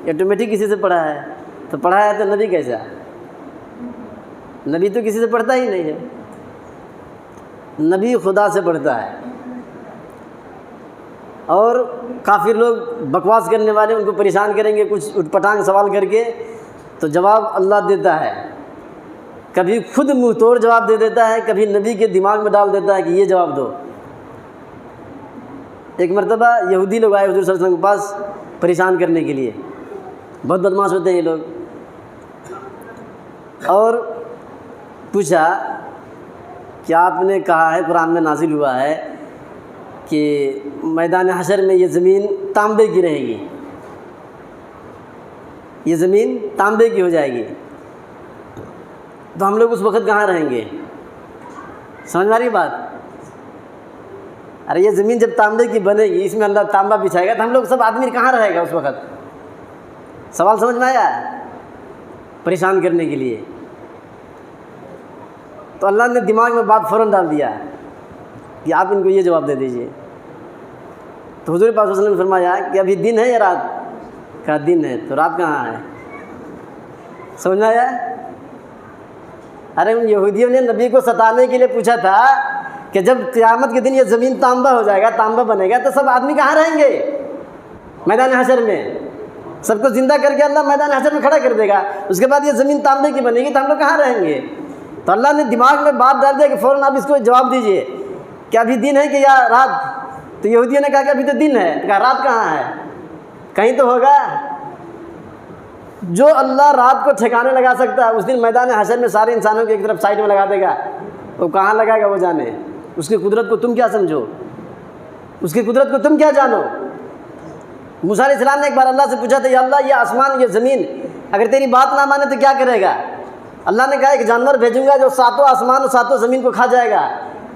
آٹومیٹک کسی سے پڑھا ہے، تو پڑھا ہے تو نبی کیسا؟ نبی تو کسی سے پڑھتا ہی نہیں ہے، نبی خدا سے پڑھتا ہے۔ اور کافر لوگ بکواس کرنے والے ان کو پریشان کریں گے کچھ اٹھ پٹانگ سوال کر کے، تو جواب اللہ دیتا ہے، کبھی خود منہ توڑ جواب دے دیتا ہے، کبھی نبی کے دماغ میں ڈال دیتا ہے کہ یہ جواب دو۔ ایک مرتبہ یہودی لوگ آئے حضور صلی اللہ علیہ وسلم کے پاس پریشان کرنے کے لیے، بہت بدماش ہوتے ہیں یہ لوگ، اور پوچھا کہ آپ نے کہا ہے، قرآن میں نازل ہوا ہے کہ میدان حشر میں یہ زمین تانبے کی رہے گی، یہ زمین تانبے کی ہو جائے گی، تو ہم لوگ اس وقت کہاں رہیں گے؟ سمجھ میں رہی بات؟ ارے یہ زمین جب تانبے کی بنے گی، اس میں اللہ تانبا بچھائے گا، تو ہم لوگ سب آدمی کہاں رہے گا اس وقت؟ سوال سمجھ میں آیا؟ پریشان کرنے کے لیے تو اللہ نے دماغ میں بات فوراً ڈال دیا کہ آپ ان کو یہ جواب دے دیجئے۔ تو حضور پاک صلی اللہ علیہ وسلم نے فرمایا کہ ابھی دن ہے یا رات؟ کہا دن ہے، تو رات کہاں ہے؟ سمجھ میں آیا؟ ارے ان یہودیوں نے نبی کو ستانے کے لیے پوچھا تھا کہ جب قیامت کے دن یہ زمین تانبا ہو جائے گا، تانبا بنے گا، تو سب آدمی کہاں رہیں گے؟ میدان حشر میں۔ سب کو زندہ کر کے اللہ میدان حشر میں کھڑا کر دے گا، اس کے بعد یہ زمین تانبے کی بنے گی، تو ہم لوگ کہاں رہیں گے؟ تو اللہ نے دماغ میں بات ڈال دیا کہ فوراً آپ اس کو جواب دیجئے کہ ابھی دن ہے کہ یا رات؟ تو یہودیوں نے کہا کہ ابھی تو دن ہے، کہا رات کہاں ہے؟ کہیں تو ہوگا۔ جو اللہ رات کو ٹھکانے لگا سکتا ہے، اس دن میدان حشر میں سارے انسانوں کے ایک طرف سائڈ میں لگا دے گا، وہ کہاں لگائے گا وہ جانے۔ اس کی قدرت کو تم کیا سمجھو؟ اس کی قدرت کو تم کیا جانو؟ موسیٰ علیہ السلام نے ایک بار اللہ سے پوچھا تھا، یا اللہ یہ آسمان یہ زمین اگر تیری بات نہ مانے تو کیا کرے گا؟ اللہ نے کہا ایک جانور بھیجوں گا جو 7 آسمان اور 7 زمین کو کھا جائے گا۔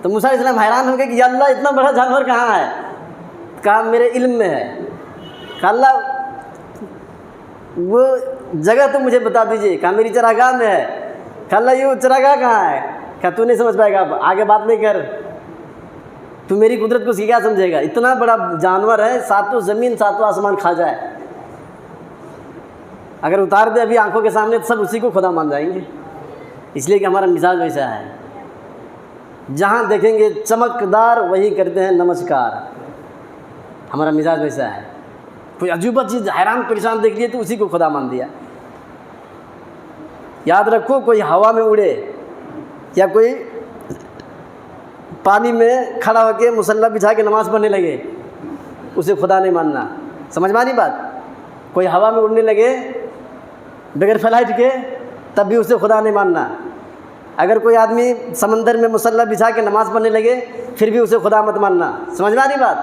تو موسیٰ علیہ السلام حیران ہو گئے کہ یا اللہ اتنا بڑا جانور کہاں ہے؟ کہا میرے علم میں ہے۔ کہا اللہ وہ جگہ تم مجھے بتا دیجئے۔ کہا میری چراگاہ میں ہے۔ کہا اللہ یہ چراگاہ کہاں ہے؟ کہا تو نہیں سمجھ پائے گا، آگے بات نہیں کر، تو میری قدرت کو اس کی کیا سمجھے گا؟ اتنا بڑا جانور ہے، 7 زمین 7 آسمان کھا جائے، اگر اتار دے ابھی آنکھوں کے سامنے تو سب اسی کو خدا مان جائیں گے۔ اس لیے کہ ہمارا مزاج ویسا ہے، جہاں دیکھیں گے چمکدار وہی کرتے ہیں نمسکار، ہمارا مزاج ویسا ہے۔ کوئی عجوبہ چیز حیران پریشان دیکھ لیے تو اسی کو خدا مان دیا۔ یاد رکھو کوئی ہوا میں اڑے یا کوئی پانی میں کھڑا ہو کے مصلی بچھا کے نماز پڑھنے لگے، اسے خدا نہیں ماننا۔ سمجھ میں آ رہی بات؟ کوئی ہوا میں اڑنے لگے بغیر فلائٹ کے، تب بھی اسے خدا نہیں ماننا۔ اگر کوئی آدمی سمندر میں مصلی بچھا کے نماز پڑھنے لگے، پھر بھی اسے خدا مت ماننا۔ سمجھ میں آ رہی بات؟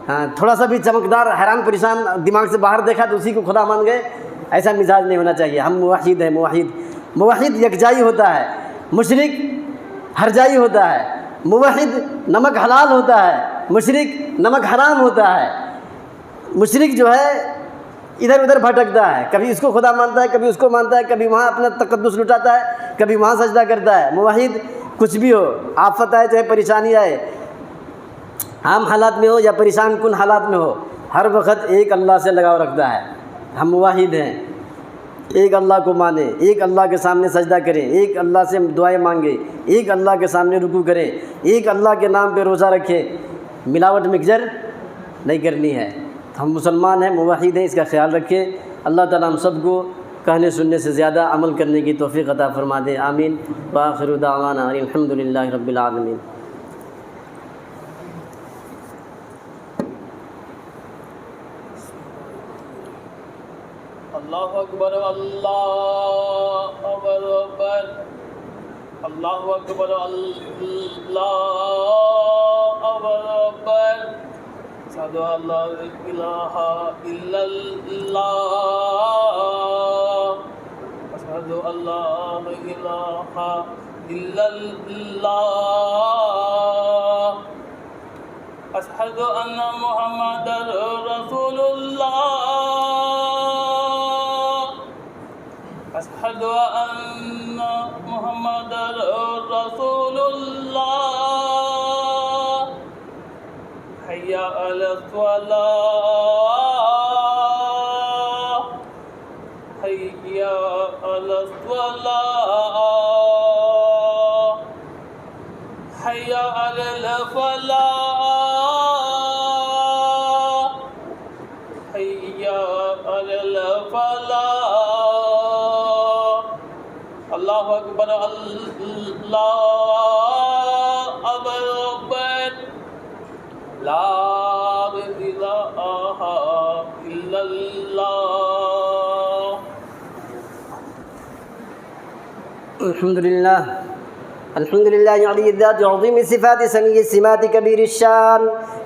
ہاں، تھوڑا سا بھی چمکدار حیران پریشان دماغ سے باہر دیکھا تو اسی کو خدا مان گئے، ایسا مزاج نہیں ہونا چاہیے۔ ہم موحد ہیں، موحد یکجائی ہوتا ہے، مشرک ہرجائی ہوتا ہے۔ موحد نمک حلال ہوتا ہے، مشرک نمک حرام ہوتا ہے۔ مشرک جو ہے ادھر ادھر بھٹکتا ہے، کبھی اس کو خدا مانتا ہے، کبھی اس کو مانتا ہے، کبھی وہاں اپنا تقدس لٹاتا ہے، کبھی وہاں سجدہ کرتا ہے۔ موحد کچھ بھی ہو، آفت آئے چاہے پریشانی آئے، عام حالات میں ہو یا پریشان کن حالات میں ہو، ہر وقت ایک اللہ سے لگاؤ رکھتا ہے۔ ہم موحد ہیں، ایک اللہ کو مانے، ایک اللہ کے سامنے سجدہ کریں، ایک اللہ سے دعائیں مانگے، ایک اللہ کے سامنے رکوع کریں، ایک اللہ کے نام پہ روزہ رکھیں، ملاوٹ مکجر نہیں کرنی ہے۔ ہم مسلمان ہیں، موحد ہیں، اس کا خیال رکھیں۔ اللہ تعالیٰ ہم سب کو کہنے سننے سے زیادہ عمل کرنے کی توفیق عطا فرما دے، آمین۔ وآخر دعوانا الحمد للہ رب العالمین۔ اللہ اکبر، اللہ اکبر، اللہ اکبر، اللہ اکبر، اشہد ان لا الہ الا اللہ، اشہد ان لا الہ الا اللہ، اشہد ان محمد رسول اللہ، اشہد ان محمد رسول اللہ، حی علی الصلاۃ، حی علی الصلاۃ، حی علی الفلاح، حی علی الفلاح۔ اللہ اکبر، اللہ اکبر، لا الحمد لله علي الذات عظيم الصفات سمي السمات كبير الشان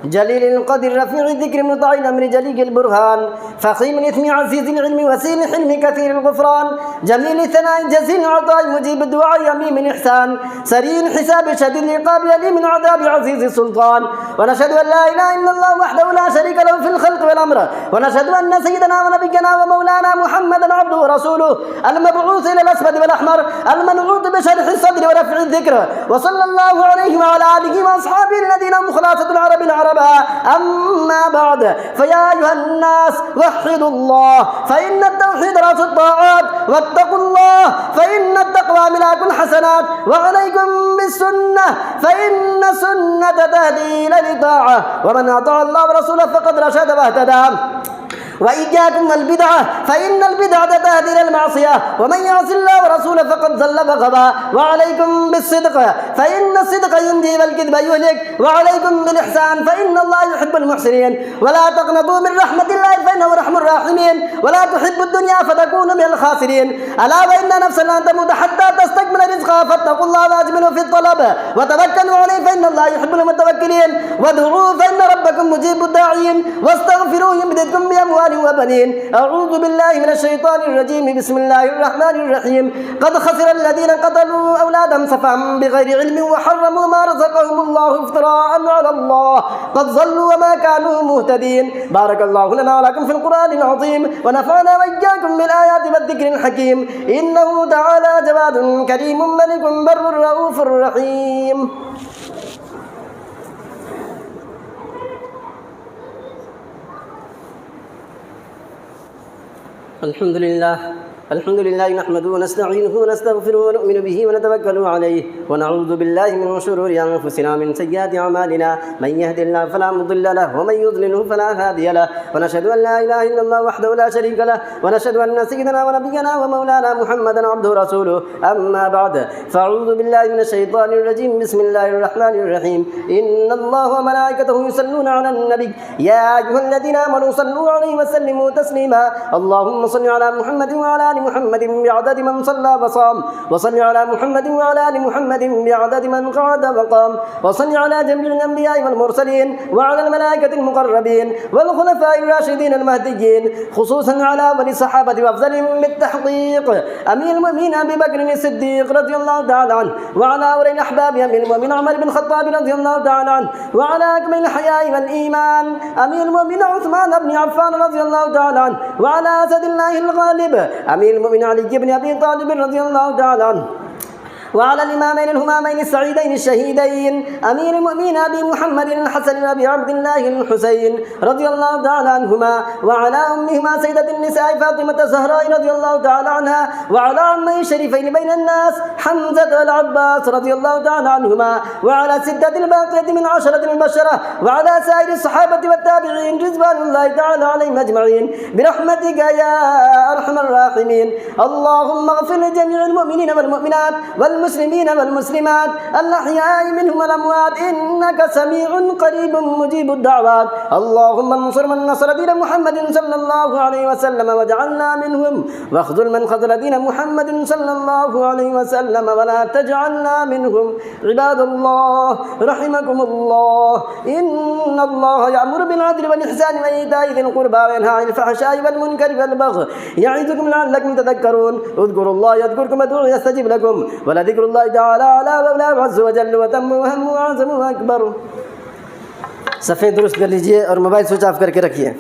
جليل القدر رفيع الذكر مطاع الأمر جليل البرهان فخيم الإثم عزيز العلم وسيل الحلم كثير الغفران جميل الثناء جزيل العطاء مجيب الدعاء يميم الإحسان سريع الحساب شديد العقاب يليم العذاب عزيز السلطان ونشهد أن لا إله إلا الله وحده لا شريك له في الخلق والأمر ونشهد أن سيدنا ونبينا ومولانا محمدا عبده ورسوله المبعوث إلى الأسود والأحمر المنعوت بشرح الصدر ورفع الذكر وصلى الله عليه وعلى آله وأصحابه الذين هم خلاصة العرب العرباء أما بعد فيا أيها الناس وحدوا الله فإن التوحيد رأس الطاعات واتقوا الله فإن التقوى ملاك الحسنات وعليكم بالسنة فإن السنة تهدي إلى الطاعة ومن أطاع الله ورسوله فقد رشد واهتدى وإياكم والبدعة فإن البدعة تهدي إلى المعصية ومن يعص الله ورسوله فقد ضل فغوى وعليكم بالصدق فإن الصدق ينجي والكذب يهلك وعليكم بالإحسان فإن الله يحب المحسنين ولا تقنطوا من رحمة الله فإنه رحم الراحمين ولا تحبوا الدنيا فتكونوا من الخاسرين ألا وإن نفسا لن تموت حتى تستكمل رزقها فاتقوا الله واجملوا في الطلب وتوكلوا عليه فإن الله يحب المتوكلين وادعوه فإن ربكم مجيب الداعين واستغفروه يمددكم بأموال وبنين أعوذ بالله من الشيطان الرجيم بسم الله الرحمن الرحيم قد خسر الذين قتلوا أولادهم سفها بغير علم وحرموا ما رزقهم الله افتراء على الله قد ضلوا وما كانوا مهتدين بارك الله لنا ولكم في القرآن العظيم ونفعنا وإياكم بالآيات والذكر الحكيم إنه تعالى جواد كريم ملك بر رؤوف رحيم الحمد لله نحمده ونستعينه ونستغفره ونؤمن به ونتوكل عليه ونعوذ بالله من شرور أنفسنا ومن سيئات أعمالنا من يهد الله فلا مضل له ومن يضلله فلا هادي له ونشهد أن لا إله إلا الله وحده لا شريك له ونشهد أن سيدنا ونبينا ومولانا محمدا عبده ورسوله أما بعد فأعوذ بالله من الشيطان الرجيم بسم الله الرحمن الرحيم إن الله وملائكته يصلون على النبي يا أيها الذين آمنوا صلوا عليه وسلموا تسليما اللهم صل على محمد وعلى آل محمد بعدد من صلى وصام وصل على محمد وعلى آل محمد بعدد من قعد وقام وصل على جميع الأنبياء والمرسلين وعلى الملائكة المقربين والخلفاء الراشدين المهديين خصوصا على أول الصحابة وأفضلهم بالتحقيق أمير المؤمنين أبي بكر الصديق رضي الله تعالى عنه وعلى أولي الأحباب أمير المؤمنين عمر بن الخطاب رضي الله تعالى عنه وعلى أكمل الحياء والإيمان أمير المؤمنين عثمان بن عفان رضي الله تعالى عنه وعلى أسد الله الغالب أمير المؤمنين علي بن أبي طالب رضي الله تعالى عنه وعلى الإمامين الهمامين السعيدين الشهيدين أمير المؤمنين أبي محمد الحسن وأبي عبد الله الحسين رضي الله تعالى عنهما وعلى أمهما سيدة النساء فاطمة الزهراء رضي الله تعالى عنها وعلى عمي الشريفين بين الناس حمزة والعباس رضي الله تعالى عنهما وعلى ستة الباقية من عشرة المبشرة وعلى سائر الصحابة والتابعين رضوان الله تعالى عليهم أجمعين برحمتك يا أرحم الراحمين اللهم اغفر لجميع المؤمنين والمؤمنات والمسلمين والمسلمات الأحياء منهم والأموات إنك سميع قريب مجيب الدعوات اللهم انصر من نصر دين محمد صلى الله عليه وسلم واجعلنا منهم واخذل من خذل دين محمد صلى الله عليه وسلم ولا تجعلنا منهم عباد الله رحمكم الله إن الله يأمر بالعدل والإحسان وإيتاء ذي القربى وينهى عن الفحشاء والمنكر والبغي يعظكم لعلكم تذكرون اذكروا الله يذكركم وادعوه يستجب لكم ولذكر الله تعالى على ولا عز وجل وتم وهم وعظم وأكبر صفحے درست کر لیجئے اور موبائل سوئچ آف کر کے رکھیے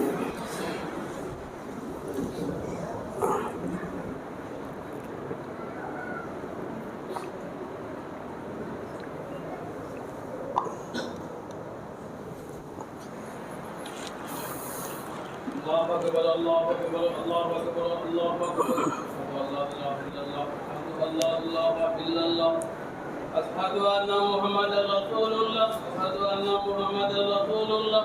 أشهد أن محمدا رسول الله أشهد أن محمدا رسول الله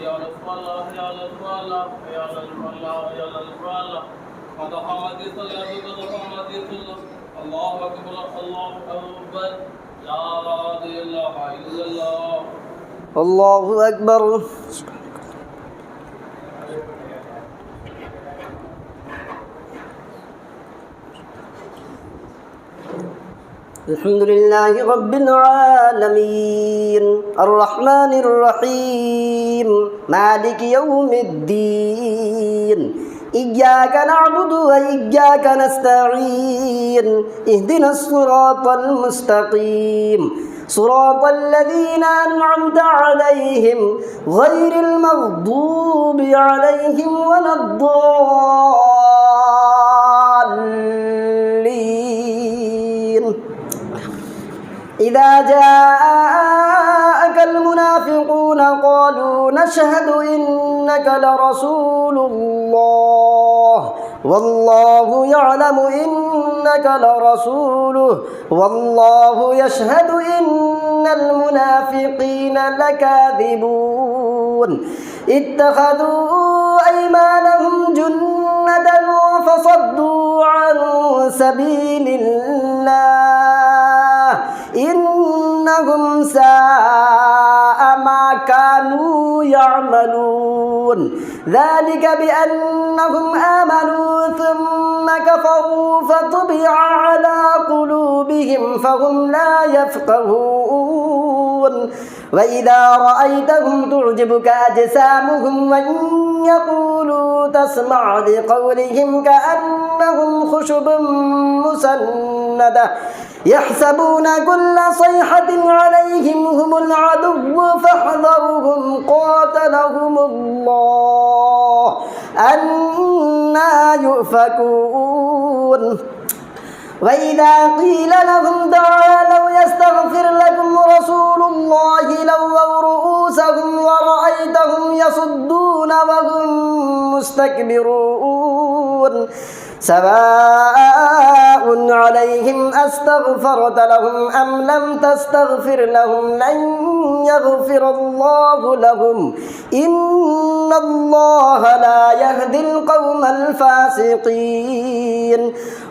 يا رسول الله يا رسول الله يا رسول الله يا رسول الله قد قامت الصلاة قد قامت الصلاة الله أكبر الله أكبر لا إله إلا الله الله أكبر الحمد لله رب العالمين الرحمن الرحيم مالك يوم الدين إياك نعبد وإياك نستعين اهدنا الصراط المستقيم صراط الذين أنعمت عليهم غير المغضوب عليهم ولا الضالين إذا جاءك المنافقون قالوا نشهد إنك لرسول الله والله يعلم إنك لرسوله والله يشهد إن المنافقين لكاذبون اتخذوا أيمانهم جنة فصدوا عن سبيل الله إنهم ساء ما كانوا يعملون ذلك بأنهم آمنوا ثم كفروا فطبع على قلوبهم فهم لا يفقهون وإذا رأيتهم تعجبك أجسامهم وإن يقولوا تسمع لقولهم كأنهم خشب مسندة يحسبون كل صيحة عليهم هم العدو فاحذرهم قاتلهم الله أنى يؤفكون وإذا قيل لهم تعالوا يستغفر لكم رسول الله لووا رؤوسهم ورأيتهم يصدون وهم مستكبرون سواء عليهم أستغفرت لهم أم لم تستغفر لهم لن يغفر الله لهم إن الله لا يهدي القوم الفاسقين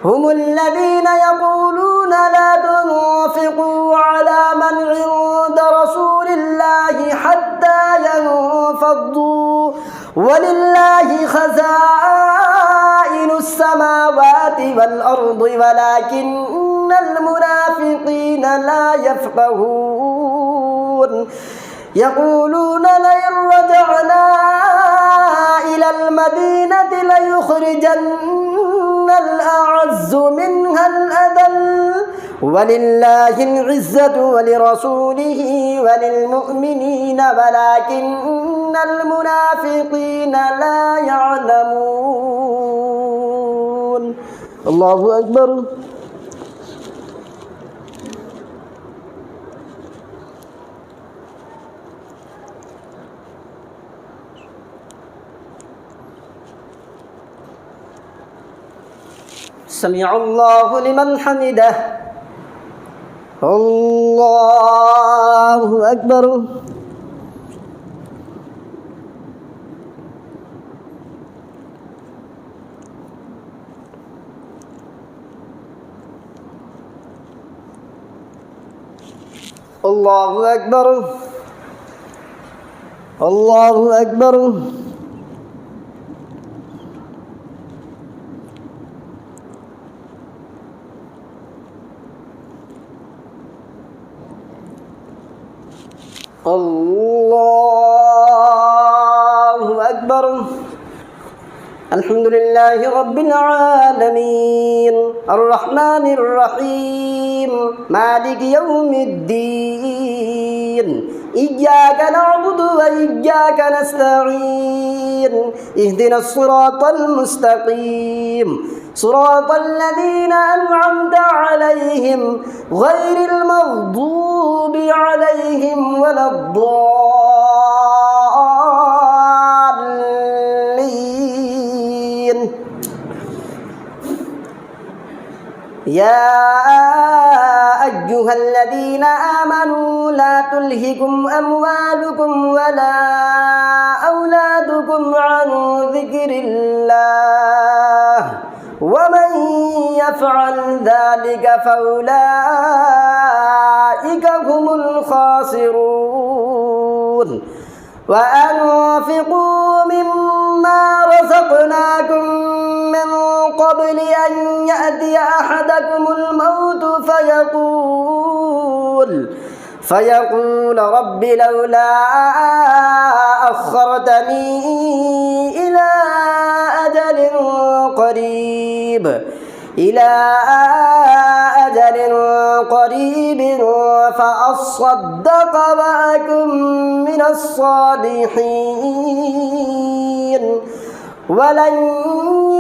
هم الذين يقولون لا تنفقوا على من عند رسول الله حتى ينفضوا ولله خزائن السماوات والأرض ولكن المنافقين لا يفقهون يقولون لئن رجعنا إلى المدينة ليخرجن الأعز منها الأذل ولله العزة ولرسوله وللمؤمنين ولكن المنافقين لا يعلمون الله أكبر سمع الله لمن حمده الله أكبر الله أكبر الله أكبر الله أكبر الحمد لله رب العالمين الرحمن الرحيم مالك يوم الدين إياك نعبد وإياك نستعين اهدنا الصراط المستقيم صراط الذين أنعمت عليهم غير المغضوب عليهم ولا الضالين يا أيها الذين آمنوا لا تلهكم أموالكم ولا أولادكم عن ذكر الله ومن يفعل ذلك فأولئك هم الخاسرون وأنفقوا مما رزقناكم من قبل قبل أن يأتي أحدكم الموت فيقول رب لولا أخرتني إلى أجل قريب فأصدق وأكن من الصالحين ولن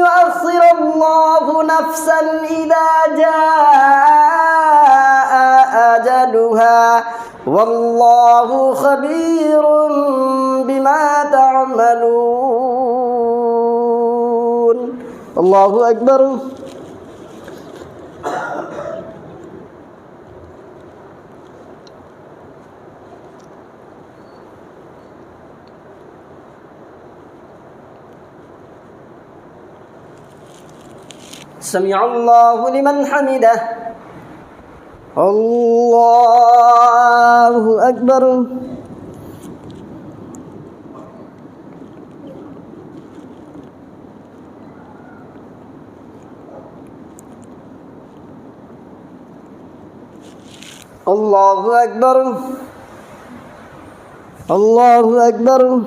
يؤخر الله نفسا إذا جاء أجلها والله خبير بما تعملون. الله أكبر. سمع الله لمن حمده. الله أكبر. الله أكبر. الله أكبر.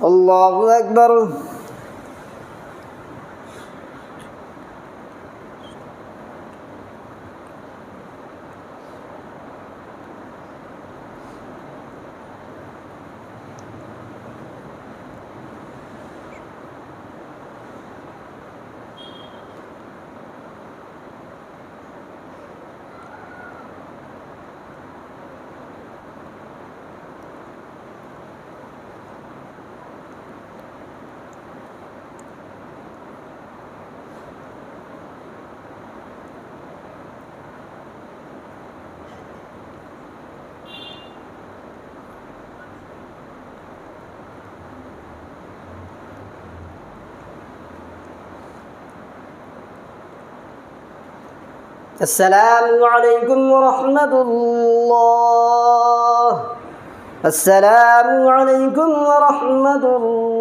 الله أكبر. السلام عليكم ورحمة الله. السلام عليكم ورحمة الله.